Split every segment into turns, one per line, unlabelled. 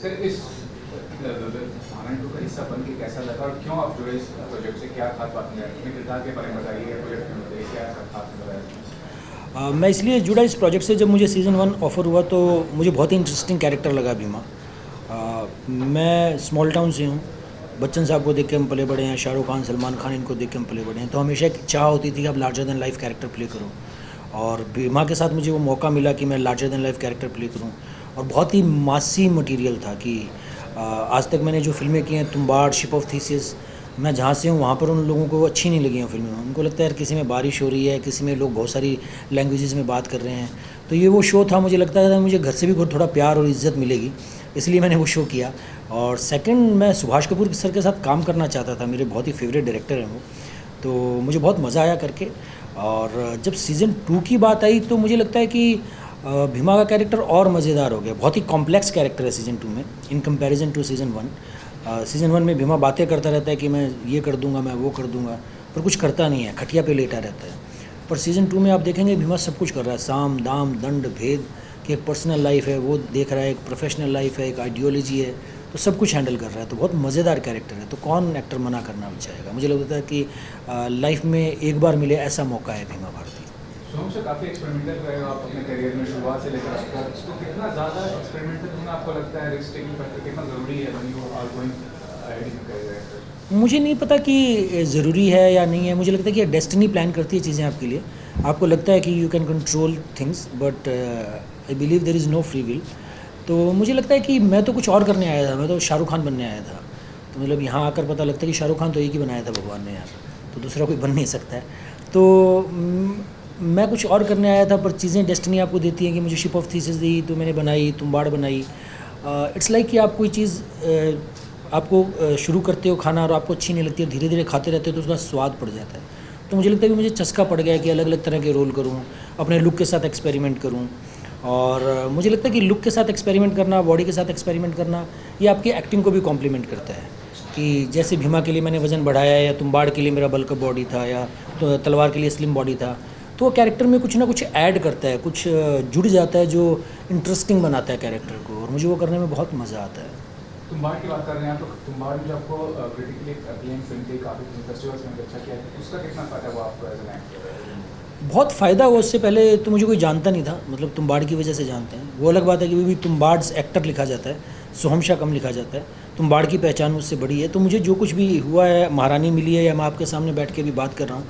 Sir इस भागन to का हिस्सा बन के कैसा लगा और क्यों आप जुड़े इस प्रोजेक्ट से, क्या खास बात है अपने किरदार के बारे में बताइए, प्रोजेक्ट में बताइए क्या खास बताया।
मैं इसलिए जुड़ा इस प्रोजेक्ट से, जब मुझे सीज़न 1 ऑफ़र हुआ तो मुझे बहुत ही इंटरेस्टिंग कैरेक्टर लगा भीमा। मैं स्मॉल टाउन से हूँ, बच्चन साहब को देख के हम पले बड़े हैं, शाहरुख खान, सलमान खान, इनको देख के हम पले बड़े हैं, तो हमेशा एक चाह होती थी कि आप larger than life character play करो। और भीमा के साथ मुझे वो मौका मिला कि मैं larger than life character play करूँ, और बहुत ही मासी मटेरियल था कि आज तक मैंने जो फिल्में की हैं, तुम्बाड़, शिप ऑफ थीसिस, मैं जहाँ से हूँ वहाँ पर उन लोगों को अच्छी नहीं लगी हैं फिल्में। उनको लगता है यार किसी में बारिश हो रही है, किसी में लोग बहुत सारी लैंग्वेजेस में बात कर रहे हैं। तो ये वो शो था, मुझे लगता था मुझे घर से भी थोड़ा प्यार और इज़्ज़त मिलेगी, इसलिए मैंने वो शो किया। और सेकंड, मैं सुभाष कपूर सर के साथ काम करना चाहता था, मेरे बहुत ही फेवरेट डायरेक्टर हैं वो, तो मुझे बहुत मज़ा आया करके। और जब सीज़न 2 की बात आई तो मुझे लगता है कि भीमा का कैरेक्टर और मज़ेदार हो गया। बहुत ही कॉम्प्लेक्स कैरेक्टर है सीज़न 2 में in comparison to season 1। Season 1 में भीमा बातें करता रहता है कि मैं ये कर दूंगा, मैं वो कर दूंगा, पर कुछ करता नहीं है, खटिया पे लेटा रहता है। पर सीज़न 2 में आप देखेंगे भीमा सब कुछ कर रहा है, साम दाम दंड भेद कि एक पर्सनल लाइफ है वो देख रहा है, एक प्रोफेशनल लाइफ है, एक आइडियोलॉजी है, तो सब कुछ हैंडल कर रहा है। तो बहुत मज़ेदार कैरेक्टर है, तो कौन एक्टर मना करना चाहेगा। मुझे लगता है कि लाइफ में एक बार मिले ऐसा मौका है भीमा भारती।
सोम से काफ़ी एक्सपेरिमेंटल रहे हो आप अपने करियर में, शुरुआत से लेकर अब तक, तो कितना ज़्यादा एक्सपेरिमेंटल होना आपको लगता है, रिस्क टेकिंग फैक्टर कितना ज़रूरी है when you are going ahead in career?
मुझे नहीं पता कि ज़रूरी है या नहीं है। मुझे लगता है कि डेस्टिनी प्लान करती है चीज़ें आपके लिए। आपको लगता है कि you can control things, but I believe there is no free will. तो मुझे लगता है कि मैं तो कुछ और करने आया था, मैं तो शाहरुख खान बनने आया था। तो मतलब यहाँ आकर पता लगता है कि शाहरुख खान तो एक ही बनाया था भगवान ने यार, तो दूसरा कोई बन नहीं सकता है। तो मैं कुछ और करने आया था, पर चीज़ें डेस्टिनी आपको देती हैं कि मुझे शिप ऑफ थीसिस दी तो मैंने बनाई, तुम्बाड़ बनाई। इट्स लाइक कि आप कोई चीज़ आपको शुरू करते हो खाना और आपको अच्छी नहीं लगती है, धीरे धीरे खाते रहते हो तो उसका स्वाद पड़ जाता है। तो मुझे लगता है कि मुझे चस्का पड़ गया कि अलग अलग तरह के रोल करूँ, अपने लुक के साथ एक्सपेरिमेंट करूँ। और मुझे लगता है कि लुक के साथ एक्सपेरिमेंट करना, बॉडी के साथ एक्सपेरिमेंट करना, ये आपकी एक्टिंग को भी कॉम्प्लीमेंट करता है। कि जैसे भीमा के लिए मैंने वज़न बढ़ाया, या तुम्बाड़ के लिए मेरा बल्क बॉडी था, या तो तलवार के लिए स्लिम बॉडी था, तो वो कैरेक्टर में कुछ ना कुछ ऐड करता है, कुछ जुड़ जाता है जो इंटरेस्टिंग बनाता है कैरेक्टर को, और मुझे वो करने में बहुत मज़ा आता है।
तुम्बाड़ की बात कर रहे हैं आप, तो तुम्बाड़ में जो आपको क्रिटिकली अक्लेम फिल्म थी, काफ़ी फिल्म फेस्टिवल्स में अच्छा किया, उसका कितना फ़ायदा हुआ आपको एज एन एक्टर?
बहुत फ़ायदा हुआ। उससे पहले तो मुझे कोई जानता नहीं था, मतलब तुम्बाड़ की वजह से जानते हैं। वो अलग बात है कि भी तुम्बाड़ एक्टर लिखा जाता है, सोहम शाह कम लिखा जाता है। तुम्बाड़ की पहचान मुझसे बड़ी है। तो मुझे जो कुछ भी हुआ है, महारानी मिली है, या मैं आपके सामने बैठ के भी बात कर रहा हूँ,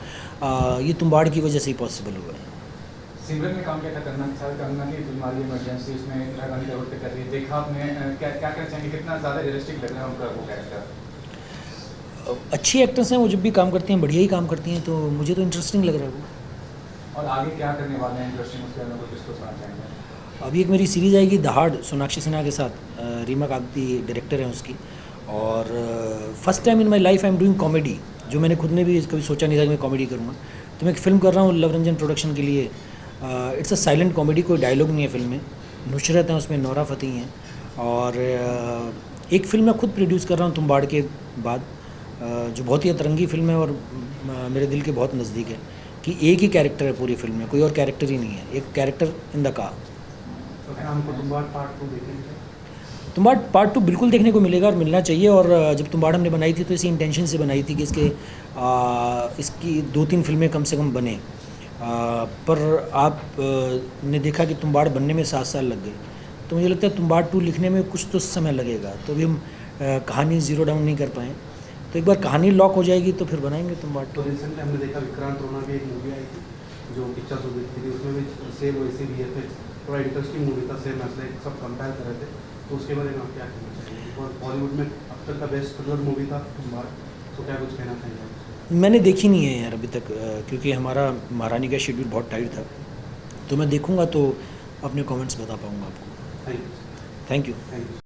ये तुम्बाड़ की वजह से ही पॉसिबल हुआ है।
सिमरन में काम किया था, कंगना की फिल्म आ रही है इमरजेंसी, उसमें इंदिरा गांधी रोड पे कर रही है, देखा आपने, क्या क्या कहना चाहेंगे, कितना ज़्यादा रियलिस्टिक लग रहा है उनका वो कैरेक्टर?
अच्छी एक्टर्स हैं वो, जब भी काम करती हैं बढ़िया ही काम करती हैं, तो मुझे तो इंटरेस्टिंग लग रहा है वो।
और आगे क्या करने वाले हैं इंडस्ट्री में, उसके बारे में कुछ डिस्कस करना चाहेंगे?
अभी एक मेरी सीरीज़ आएगी दहाड़, सोनाक्षी सिन्हा के साथ, रीमा कागती डायरेक्टर हैं उसकी। और first time in my life I am doing comedy, जो मैंने खुद ने भी कभी सोचा नहीं था कि मैं कॉमेडी करूँगा। तो मैं एक फ़िल्म कर रहा हूँ लव रंजन प्रोडक्शन के लिए। इट्स अ साइलेंट कॉमेडी, कोई डायलॉग नहीं है फिल्म में। नुसरत हैं उसमें, नोरा फ़तेही हैं। और एक फ़िल्म मैं खुद प्रोड्यूस कर रहा हूँ तुम्बाड़ के बाद, जो बहुत ही अतरंगी फ़िल्म है और मेरे दिल के बहुत नज़दीक है। कि एक ही कैरेक्टर है पूरी फिल्म में, कोई और कैरेक्टर ही नहीं है, एक character in the car.
Tumbbad part 2 देखेंगे?
तुम्बाड़ पार्ट 2 बिल्कुल देखने को मिलेगा और मिलना चाहिए। और जब तुम्बाड़ हमने बनाई थी तो इसी इंटेंशन से बनाई थी कि इसकी 2-3 फिल्में कम से कम बने। पर आप ने देखा कि तुम्बाड़ बनने में 7 साल लग गए, तो मुझे लगता है तुम्बाड़ 2 लिखने में कुछ तो समय लगेगा। तो अभी हम कहानी ज़ीरो डाउन नहीं कर पाएँ, तो एक बार कहानी लॉक हो जाएगी तो फिर बनाएंगे तुम्बाड़ 2।
तो रिसेंटली हमने देखा विक्रांत रोना की एक मूवी आई थी जो पिक्चर तो देखी थी, उसमें भी सेम वैसे VFX, थोड़ा इंटरेस्टिंग मूवी था, सेम ऐसे सब कंपेयर कर रहे थे, तो उसके बारे में आप क्या कहना चाहिए? और बॉलीवुड में अब तक का बेस्ट थ्रिलर मूवी था तुम्बाड़, तो क्या कुछ कहना चाहिए?
मैंने देखी नहीं है यार अभी तक, क्योंकि हमारा महारानी का शेड्यूल बहुत टाइट था। तो मैं देखूंगा तो अपने कमेंट्स बता पाऊंगा आपको।
Thank you.
Thank you.
Thank you.